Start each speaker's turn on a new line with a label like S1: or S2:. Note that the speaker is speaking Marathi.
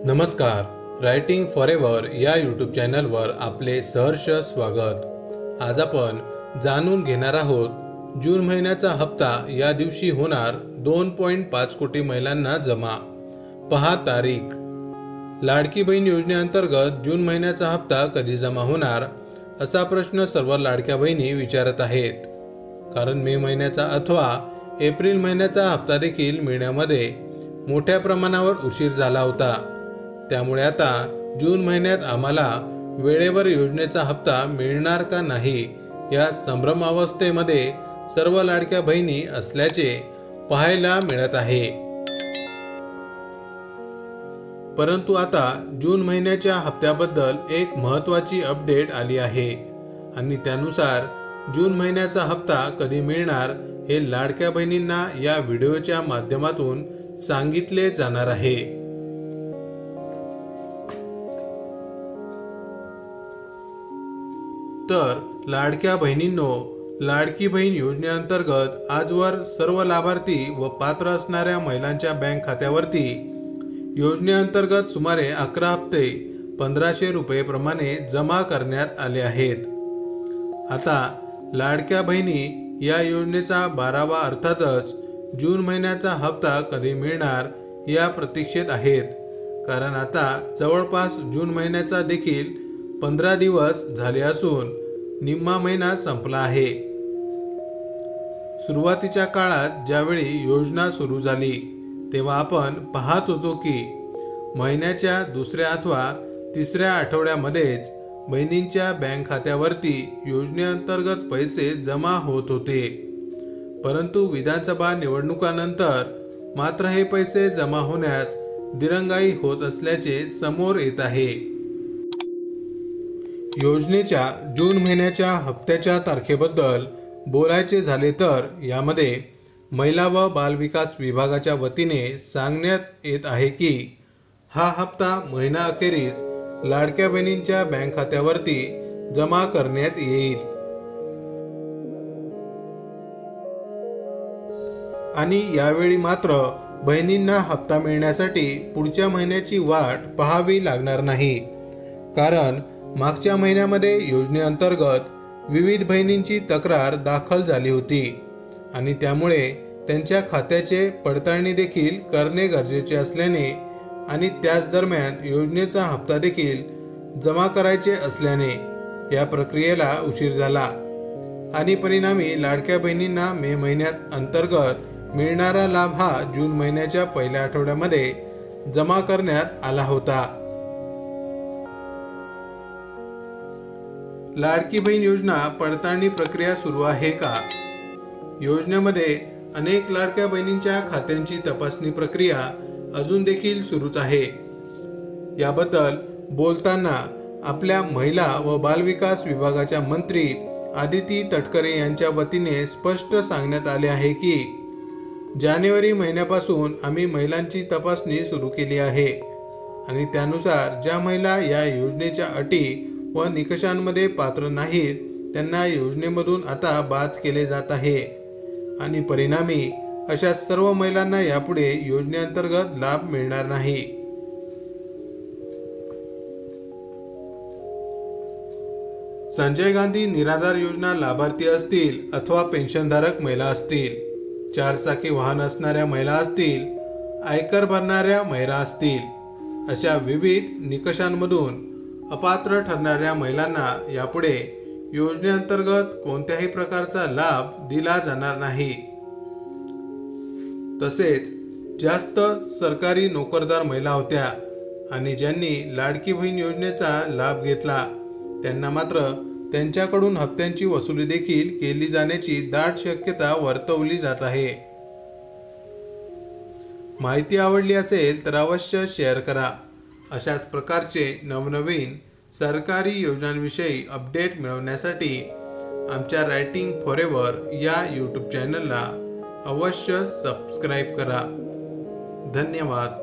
S1: नमस्कार, रायटिंग फॉरेवर या यूट्यूब चॅनलवर आपले सहर्ष स्वागत। आज आपण जाणून घेणार आहोत जून महिन्याचा हप्ता या दिवशी होणार 2.5 कोटी महिलांना जमा। पहा तारीख। लाडकी बहीण योजनेअंतर्गत जून महिन्याचा हप्ता कधी जमा होणार असा प्रश्न सर्व लाडक्या बहिणी विचारत आहेत। कारण मे महिन्याचा अथवा एप्रिल महिन्याचा हप्ता देखील मिळण्यामध्ये मोठ्या प्रमाणावर उशीर झाला होता। त्यामुळे आता जून महिन्यात आम्हाला वेळेवर योजनेचा हप्ता मिळणार का नाही या संभ्रमावस्थेमध्ये सर्व लाडक्या बहिणी असल्याचे पाहायला मिळत आहे। परंतु आता जून महिन्याच्या हप्त्याबद्दल एक महत्त्वाची अपडेट आली आहे आणि त्यानुसार जून महिन्याचा हप्ता कधी मिळणार हे लाडक्या बहिणींना या व्हिडिओच्या माध्यमातून सांगितले जाणार आहे। तर लाडक्या बहिणींनो, लाडकी बहीण योजनेअंतर्गत आजवर सर्व लाभार्थी व पात्र असणाऱ्या महिलांच्या बँक खात्यावरती योजनेअंतर्गत सुमारे 11 हप्ते 1500 रुपये प्रमाणे जमा करण्यात आले आहेत। आता लाडक्या बहिणी या योजनेचा 12वा अर्थातच जून महिन्याचा हप्ता कधी मिळणार या प्रतीक्षेत आहेत। कारण आता जवळपास जून महिन्याचा देखील 15 दिवस झाले असून निम्मा महिना संपला आहे। सुरुवातीच्या काळात ज्यावेळी योजना सुरू झाली तेव्हा आपण पाहत होतो की महिन्याच्या दुसऱ्या अथवा तिसऱ्या आठवड्यामध्येच बहिणींच्या बँक खात्यावरती योजनेअंतर्गत पैसे जमा होत होते। परंतु विधानसभा निवडणुकानंतर मात्र हे पैसे जमा होण्यास दिरंगाई होत असल्याचे समोर येत आहे। योजनेच्या जून महिन्याच्या हप्त्याच्या तारखेबद्दल बोलायचे झाले तर यामध्ये महिला व बालविकास विभागाच्या वतीने सांगण्यात येत आहे की हा हप्ता महिना अखेरीस लाडक्या बहिणींच्या बँक खात्यावरती जमा करण्यात येईल आणि यावेळी मात्र बहिणींना हप्ता मिळण्यासाठी पुढच्या महिन्याची वाट पाहावी लागणार नाही। कारण मागच्या महिन्यामध्ये योजनेअंतर्गत विविध बहिणींची तक्रार दाखल झाली होती आणि त्यामुळे त्यांच्या खात्याचे पडताळणी देखील करणे गरजेचे असल्याने आणि त्याच दरम्यान योजनेचा हप्ता देखील जमा करायचे असल्याने या प्रक्रियेला उशीर झाला आणि परिणामी लाडक्या बहिणींना मे महिन्यात अंतर्गत मिळणारा लाभ हा जून महिन्याच्या पहिल्या आठवड्यामध्ये जमा करण्यात आला होता। लाडकी बहीण योजना पडताळणी प्रक्रिया सुरू आहे का? योजनेमध्ये अनेक लाडक्या बहिणींच्या खात्यांची तपासणी प्रक्रिया अजून देखील सुरूच आहे। याबद्दल बोलताना आपल्या महिला व बालविकास विभागाच्या मंत्री आदिती तटकरे यांच्या वतीने स्पष्ट सांगण्यात आले आहे की जानेवारी महिन्यापासून आम्ही महिलांची तपासणी सुरू केली आहे आणि त्यानुसार ज्या महिला या योजनेच्या अटी व निकषांमध्ये पात्र नाहीत त्यांना योजनेमधून आता बाद केले जात आहे आणि परिणामी अशा सर्व महिलांना यापुढे योजनेअंतर्गत लाभ मिळणार नाही। संजय गांधी निराधार योजना लाभार्थी असतील अथवा पेन्शनधारक महिला असतील, 4 चाकी वाहन असणाऱ्या महिला असतील, आयकर भरणाऱ्या महिला असतील, अशा विविध निकषांमधून अपात्र ठरणाऱ्या महिलांना यापुढे योजनेअंतर्गत कोणत्याही प्रकारचा लाभ दिला जाणार नाही। तसेच जास्त सरकारी नोकरदार महिला होत्या आणि ज्यांनी लाडकी बहीण योजनेचा लाभ घेतला त्यांना मात्र त्यांच्याकडून हप्त्यांची वसुली देखील केली जाण्याची दाट शक्यता वर्तवली जात आहे। माहिती आवडली असेल तर अवश्य शेअर करा। अशाच प्रकारचे नवनवीन सरकारी योजनांविषयी अपडेट मिळवण्यासाठी आमच्या रायटिंग फॉरेवर या यूट्यूब चॅनलला अवश्य सबस्क्राईब करा। धन्यवाद।